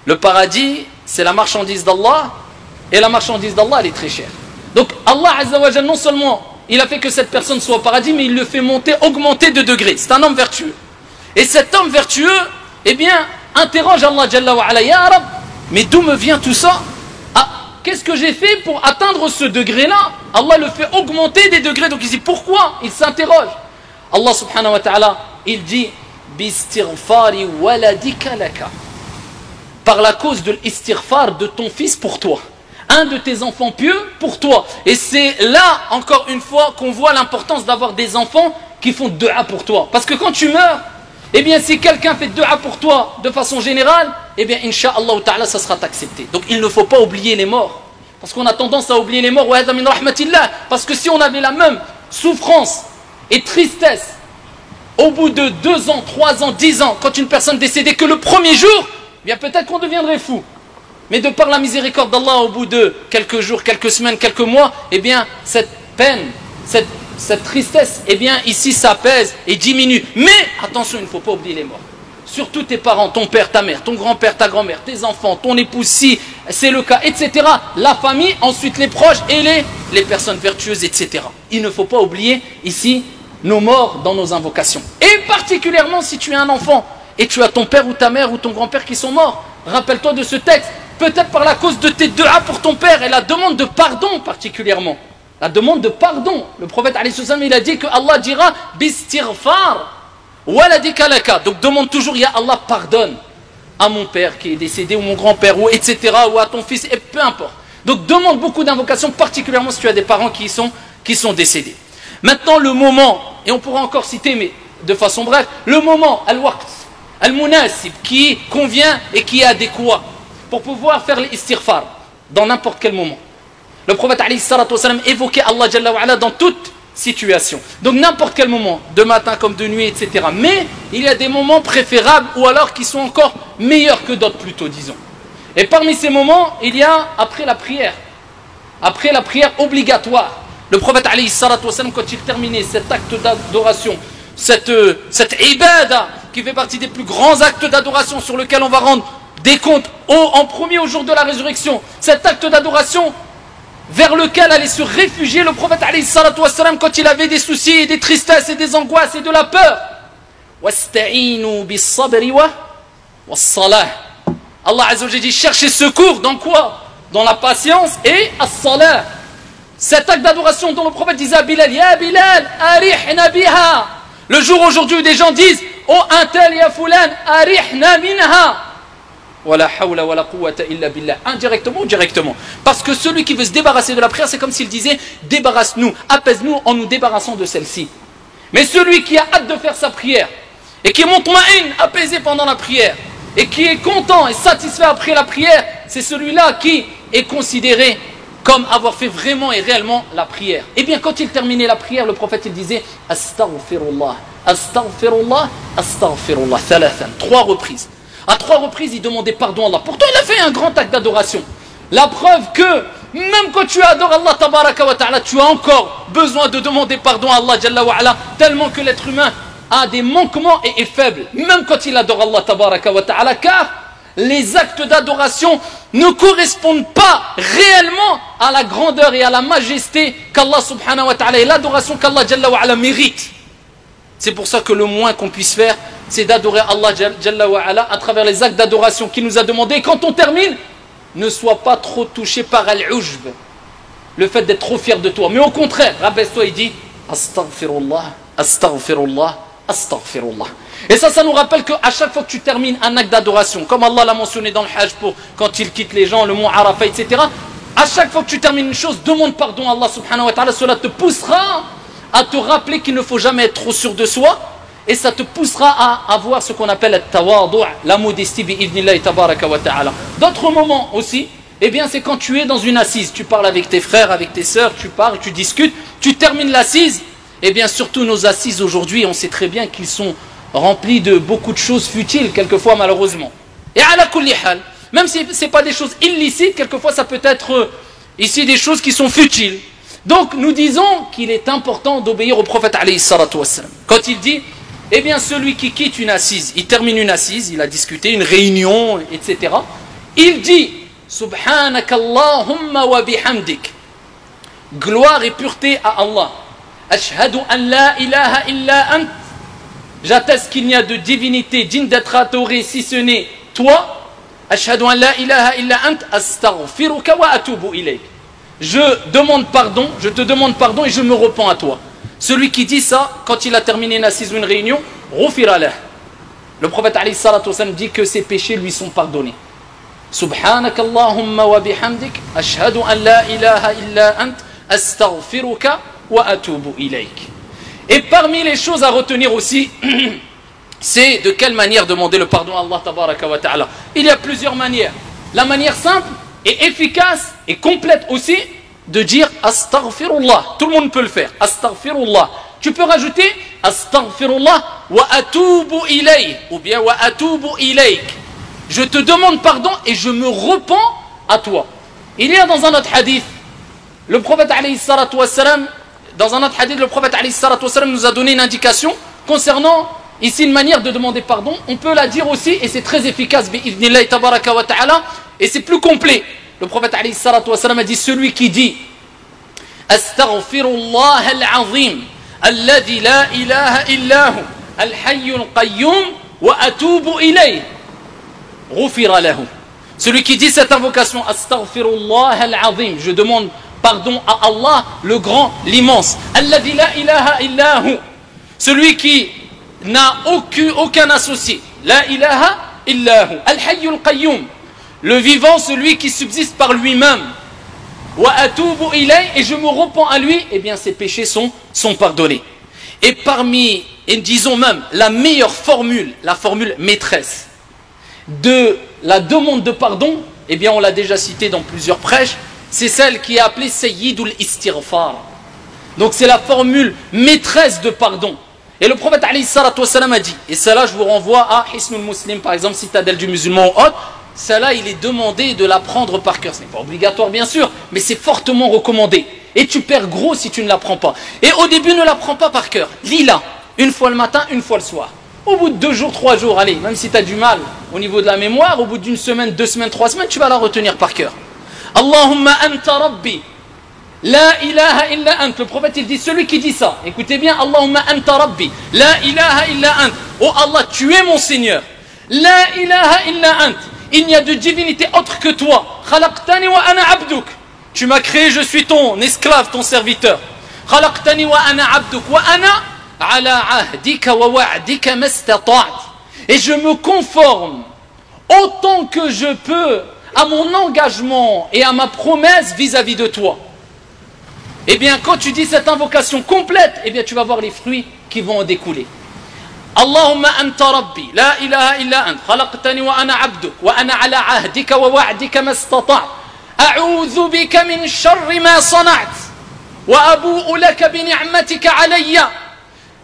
Le paradis, c'est la marchandise d'Allah, et la marchandise d'Allah, elle est très chère. Donc Allah Azza wa Jalla, non seulement il a fait que cette personne soit au paradis, mais il le fait monter, augmenter de degrés. C'est un homme vertueux. Et cet homme vertueux, eh bien, interroge Allah Jalla wa Ala, Ya Rab, mais d'où me vient tout ça? Ah, qu'est-ce que j'ai fait pour atteindre ce degré-là? Allah le fait augmenter des degrés. Donc il dit, pourquoi? Il s'interroge. Allah subhanahu wa ta'ala, il dit, Bistighfari waladika laka. Par la cause de l'istighfar de ton fils pour toi. Un de tes enfants pieux pour toi. Et c'est là, encore une fois, qu'on voit l'importance d'avoir des enfants qui font dua pour toi. Parce que quand tu meurs, eh bien, si quelqu'un fait dua pour toi de façon générale, eh bien, incha'Allah ta'ala, ça sera accepté. Donc, il ne faut pas oublier les morts. Parce qu'on a tendance à oublier les morts. Parce que si on avait la même souffrance et tristesse au bout de 2 ans, 3 ans, 10 ans, quand une personne décédait que le premier jour, eh bien, peut-être qu'on deviendrait fou. Mais de par la miséricorde d'Allah, au bout de quelques jours, quelques semaines, quelques mois, eh bien, cette peine, cette tristesse, eh bien, ici, s'apaise et diminue. Mais, attention, il ne faut pas oublier les morts. Surtout tes parents, ton père, ta mère, ton grand-père, ta grand-mère, tes enfants, ton épouse, si c'est le cas, etc. La famille, ensuite les proches et les personnes vertueuses, etc. Il ne faut pas oublier, ici, nos morts dans nos invocations. Et particulièrement, si tu es un enfant et tu as ton père ou ta mère ou ton grand-père qui sont morts, rappelle-toi de ce texte. Peut-être par la cause de tes du'a pour ton père et la demande de pardon particulièrement. La demande de pardon. Le prophète il a dit que Allah dira Bistighfar waladika laka. Donc demande toujours, Ya Allah, pardonne à mon père qui est décédé ou mon grand-père ou etc. ou à ton fils et peu importe. Donc demande beaucoup d'invocations, particulièrement si tu as des parents qui sont décédés. Maintenant le moment, et on pourra encore citer mais de façon brève, le moment, al-waqt, al-munasib, qui convient et qui est adéquat pour pouvoir faire l'istighfar dans n'importe quel moment. Le prophète alayhi salatu wassalam évoquait Allah Jalla wa Ala dans toute situation. Donc n'importe quel moment, de matin comme de nuit, etc. Mais il y a des moments préférables ou alors qui sont encore meilleurs que d'autres plutôt, disons. Et parmi ces moments, il y a après la prière obligatoire. Le prophète alayhi salatu wassalam, quand il terminait cet acte d'adoration, cette ibada qui fait partie des plus grands actes d'adoration sur lequel on va rendre des comptes en premier au jour de la résurrection, cet acte d'adoration vers lequel allait se réfugier le prophète alayhi salatu wassalam quand il avait des soucis et des tristesses et des angoisses et de la peur. Wasta'inu bis sabri wa was-salah. Allah Azza wa Jalla dit cherchez secours dans quoi? Dans la patience et as-salah. Cet acte d'adoration dont le prophète disait à Bilal, Ya Bilal, arihna biha. Le jour aujourd'hui où des gens disent, oh un tel ya fulan, arihna minha. Wala hawla wala quwwata illa billah. Indirectement ou directement. Parce que celui qui veut se débarrasser de la prière, c'est comme s'il disait, débarrasse-nous, apaise-nous en nous débarrassant de celle-ci. Mais celui qui a hâte de faire sa prière, et qui est mutma'in, apaisé pendant la prière, et qui est content et satisfait après la prière, c'est celui-là qui est considéré comme avoir fait vraiment et réellement la prière. Et bien quand il terminait la prière, le prophète il disait Astaghfirullah, Astaghfirullah, Astaghfirullah, thalathan, 3 reprises. À 3 reprises, il demandait pardon à Allah. Pourtant, il a fait un grand acte d'adoration. La preuve que, même quand tu adores Allah, tabaraka wa ta'ala, tu as encore besoin de demander pardon à Allah, jalla wa ala, tellement que l'être humain a des manquements et est faible. Même quand il adore Allah, tabaraka wa ta'ala, car les actes d'adoration ne correspondent pas réellement à la grandeur et à la majesté qu'Allah subhanahu wa ta'ala et l'adoration qu'Allah jalla wa ala mérite. C'est pour ça que le moins qu'on puisse faire, c'est d'adorer Allah Jalla wa Ala à travers les actes d'adoration qu'il nous a demandé. Et quand on termine, ne sois pas trop touché par al-ujb, le fait d'être trop fier de toi. Mais au contraire, rabaisse-toi et dis Astaghfirullah, Astaghfirullah, Astaghfirullah. Et ça nous rappelle qu'à chaque fois que tu termines un acte d'adoration, comme Allah l'a mentionné dans le Hajj pour quand il quitte les gens, le mont Arafat, etc. À chaque fois que tu termines une chose, demande pardon à Allah subhanahu wa ta'ala. Cela te poussera à te rappeler qu'il ne faut jamais être trop sûr de soi. Et ça te poussera à avoir ce qu'on appelle le tawadu', la modestie bi'idnillahi tabaraka wa ta'ala. D'autres moments aussi, eh bien c'est quand tu es dans une assise, tu parles avec tes frères, avec tes sœurs, tu parles, tu discutes, tu termines l'assise. Eh bien surtout nos assises aujourd'hui, on sait très bien qu'ils sont remplis de beaucoup de choses futiles, quelquefois malheureusement. Et ala kulli hal, même si ce n'est pas des choses illicites, quelquefois ça peut être ici des choses qui sont futiles. Donc nous disons qu'il est important d'obéir au prophète alayhi salatu wassalam. Quand il dit, eh bien celui qui quitte une assise, il termine une assise, il a discuté, une réunion, etc. il dit Subhanakallahumma wa bihamdik. Gloire et pureté à Allah. Ashhadu an la ilaha illa ant. J'atteste qu'il n'y a de divinité digne d'être adorée si ce n'est toi. Ashhadu an la ilaha illa ant astaghfiruka wa atubu ilayk. Je te demande pardon et je me repens à toi. Celui qui dit ça, quand il a terminé une assise ou une réunion, ghufira lah. Le prophète alayhi salatu wasalam dit que ses péchés lui sont pardonnés. Subhanakallahumma wa bihamdik, ashhadu an la ilaha illa ant, astaghfiruka wa atubu ilayk. Et parmi les choses à retenir aussi, c'est de quelle manière demander le pardon à Allah tabaraka wa ta'ala. Il y a plusieurs manières. La manière simple et efficace et complète aussi de dire astaghfirullah. Tout le monde peut le faire. Astaghfirullah. Tu peux rajouter astaghfirullah wa atubu ilayk ou bien wa atubu ilayk. Je te demande pardon et je me repens à toi. Il y a dans un autre hadith, le prophète alayhi salatu wassalam, dans un autre hadith, le prophète alayhi salatu wassalam nous a donné une indication concernant ici une manière de demander pardon. On peut la dire aussi et c'est très efficace bi'idhnillahi tabaraka wa ta'ala et c'est plus complet. Le prophète alayhi salatu wassalam a dit celui qui dit astaghfirullah al-azim alladhi la ilaha illahu al-hayyul qayyum wa atubu ilayh ghufira lahu. Celui qui dit cette invocation astaghfirullah al-azim, je demande pardon à Allah le grand, l'immense, alladhi la ilaha illahu, celui qui n'a aucun associé, la ilaha illahu al-hayyul qayyum, le vivant, celui qui subsiste par lui-même. Wa atubu ilay, et je me repens à lui, eh bien ses péchés sont pardonnés. Et parmi, et disons même, la meilleure formule, la formule maîtresse de la demande de pardon, eh bien on l'a déjà cité dans plusieurs prêches, c'est celle qui est appelée Sayyidul Istighfar. Donc c'est la formule maîtresse de pardon. Et le prophète alayhi salatu wassalam a dit, et cela je vous renvoie à Hisnul Muslim par exemple, citadelle du musulman ou autre, cela il est demandé de l'apprendre par cœur. Ce n'est pas obligatoire bien sûr, mais c'est fortement recommandé. Et tu perds gros si tu ne l'apprends pas. Et au début ne l'apprends pas par cœur. Lis-la, une fois le matin, une fois le soir. Au bout de 2 jours, 3 jours, allez, même si tu as du mal au niveau de la mémoire, au bout d'une semaine, 2 semaines, 3 semaines, tu vas la retenir par cœur. Allahumma anta rabbi, la ilaha illa ant. Le prophète il dit, celui qui dit ça, écoutez bien, Allahumma anta rabbi, la ilaha illa ant. Oh Allah, tu es mon Seigneur. La ilaha illa ant. Il n'y a de divinité autre que toi. Khalaqtani wa ana abduk. Tu m'as créé, je suis ton esclave, ton serviteur. Khalaqtani wa ana abduk wa ana ala ahdika wa wa'dika mastata'at. Et je me conforme autant que je peux à mon engagement et à ma promesse vis-à-vis de toi. Eh bien, quand tu dis cette invocation complète, eh bien, tu vas voir les fruits qui vont en découler. Allahumma anta rabbi, la ilaha illa ant, khalaqtani wa ana abduk, wa ana ala ahdika wa wa'dika mastata', a'udhu bika min sharri ma sana'at, wa abu'u laka bi ni'matika alayya.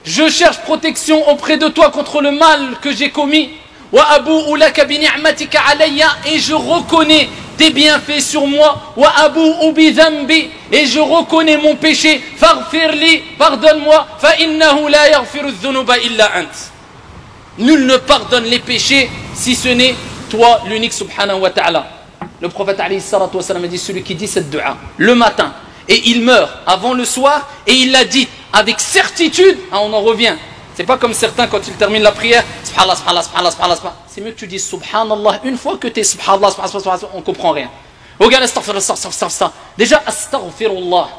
Je cherche protection auprès de toi contre le mal que j'ai commis. Wa abu'u laka bi ni'matika alayya, et je reconnais tes bienfaits sur moi. Wa abu'u bi dhanbi, et je reconnais mon péché. Faghfirli, pardonne-moi. Fa innahu la yaghfiru dhunuba illa ant. Nul ne pardonne les péchés si ce n'est toi l'unique subhanahu wa ta'ala. Le prophète alayhi salatu wa salam a dit celui qui dit cette dua le matin et il meurt avant le soir et il l'a dit avec certitude, hein, on en revient. C'est pas comme certains quand ils terminent la prière, subhanallah, subhanallah, subhanallah, subhanallah. C'est mieux que tu dises subhanallah une fois que tu es subhanallah, subhanallah, on comprend rien. Regarde, astaghfirullah. Déjà, astaghfirullah.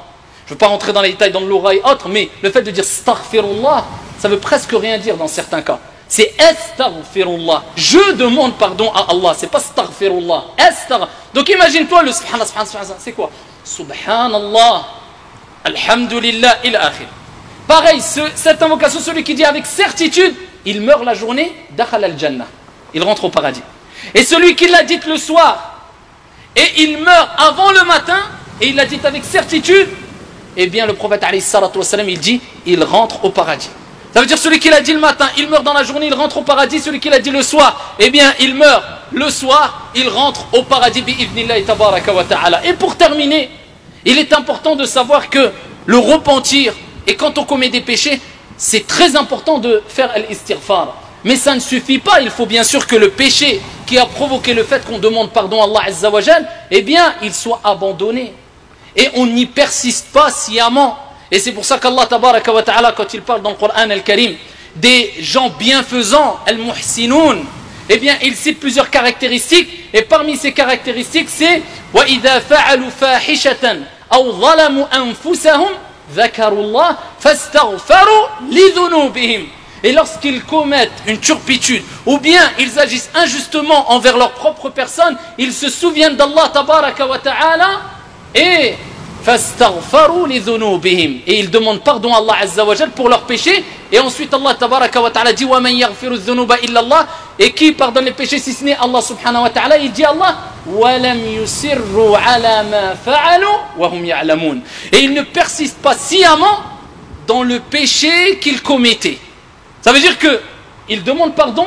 Je ne veux pas rentrer dans les détails dans l'oreille et autres, mais le fait de dire astaghfirullah, ça veut presque rien dire dans certains cas. C'est astaghfirullah. Je demande pardon à Allah. C'est pas astaghfirullah. Donc imagine-toi le subhanallah, subhanallah, c'est quoi? Subhanallah, alhamdulillah, il akhir. Pareil, cette invocation, celui qui dit avec certitude, il meurt la journée, dakhal al-jannah. Il rentre au paradis. Et celui qui l'a dit le soir, et il meurt avant le matin, et il l'a dit avec certitude, eh bien le prophète alayhi salatu wassalam, il dit, il rentre au paradis. Ça veut dire celui qui l'a dit le matin, il meurt dans la journée, il rentre au paradis. Celui qui l'a dit le soir, eh bien il meurt le soir, il rentre au paradis bi'idhnillahi tabaraka wa ta'ala. Et pour terminer, il est important de savoir que le repentir, et quand on commet des péchés, c'est très important de faire l'istighfar. Mais ça ne suffit pas, il faut bien sûr que le péché qui a provoqué le fait qu'on demande pardon à Allah Azza wa Jal, eh bien, il soit abandonné. Et on n'y persiste pas sciemment. Et c'est pour ça qu'Allah Tabaraka wa Ta'ala, quand il parle dans le Coran Al-Karim, des gens bienfaisants, Al-Muhsinoun, eh bien, il cite plusieurs caractéristiques. Et parmi ces caractéristiques, c'est وَإِذَا فَعَلُوا فَاحِشَةً أَوْ ظَلَمُوا أَنفُسَهُمْ ذَكَرُوا اللَّهَ فَاسْتَغْفَرُوا لِذُنُوبِهِمْ. Et lorsqu'ils commettent une turpitude ou bien ils agissent injustement envers leur propre personne, ils se souviennent d'Allah Tabaraka wa Ta'ala et فَاسْتَغْفَرُوا لِذُنُوبِهِمْ. Et ils demandent pardon à Allah Azza wa Jal pour leurs péchés. Et ensuite Allah Tabaraka wa Ta'ala dit وَمَنْ يَغْفِرُ الذُّنُوبَ إِلَّا اللَّهِ. Et qui pardonne les péchés si ce n'est Allah Subhanahu wa Ta'ala? Il dit Allah وَلَمْ يُسِرُّوا عَلَى مَا فَعَلُوا وَهُمْ يَعْلَمُونَ. Et ils ne persistent pas sciemment dans le péché qu'ils commettaient. Ça veut dire qu'ils demandent pardon,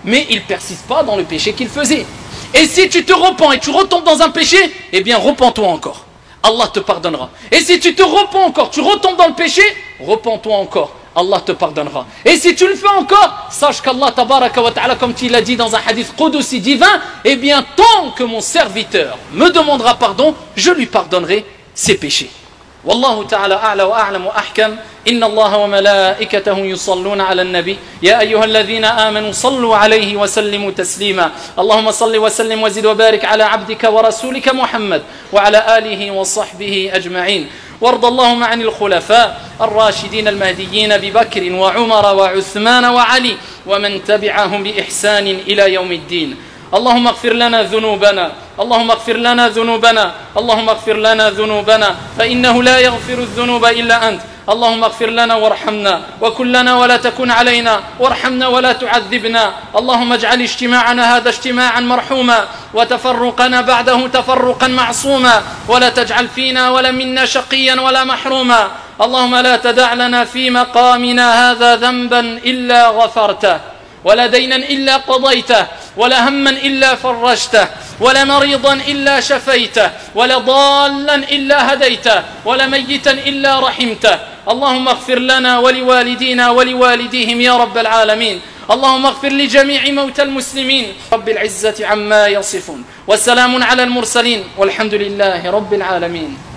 mais ils ne persistent pas dans le péché qu'ils faisaient. Et si tu te repens et tu retombes dans un péché, eh bien repens-toi encore. Allah te pardonnera. Et si tu te repens encore, tu retombes dans le péché, repens-toi encore. Allah te pardonnera. Et si tu le fais encore, sache qu'Allah Tabaraka wa Ta'ala, comme il a dit dans un hadith Qudusi divin, eh bien tant que mon serviteur me demandera pardon, je lui pardonnerai ses péchés. والله تعالى أعلى وأعلم وأحكم. إن الله وملائكته يصلون على النبي يا أيها الذين آمنوا صلوا عليه وسلموا تسليما. اللهم صل وسلم وزد وبارك على عبدك ورسولك محمد وعلى آله وصحبه أجمعين. وارض اللهم عن الخلفاء الراشدين المهديين أبي بكر وعمر وعثمان وعلي ومن تبعهم بإحسان إلى يوم الدين. اللهم اغفر لنا ذنوبنا اللهم اغفر لنا ذنوبنا اللهم اغفر لنا ذنوبنا فإنه لا يغفر الذنوب إلا أنت. اللهم اغفر لنا وارحمنا وكن لنا ولا تكن علينا وارحمنا ولا تعذبنا. اللهم اجعل اجتماعنا هذا اجتماعا مرحوما وتفرقنا بعده تفرقا معصوما ولا تجعل فينا ولا منا شقيا ولا محروما. اللهم لا تدع لنا في مقامنا هذا ذنبا إلا غفرته ولا دينا إلا قضيته ولا هما إلا فرجته ولا مريضا إلا شفيته ولا ضالا إلا هديته ولا ميتا إلا رحمته. اللهم اغفر لنا ولوالدينا ولوالديهم يا رب العالمين. اللهم اغفر لجميع موتى المسلمين. رب العزة عما يصفون وسلام على المرسلين والحمد لله رب العالمين.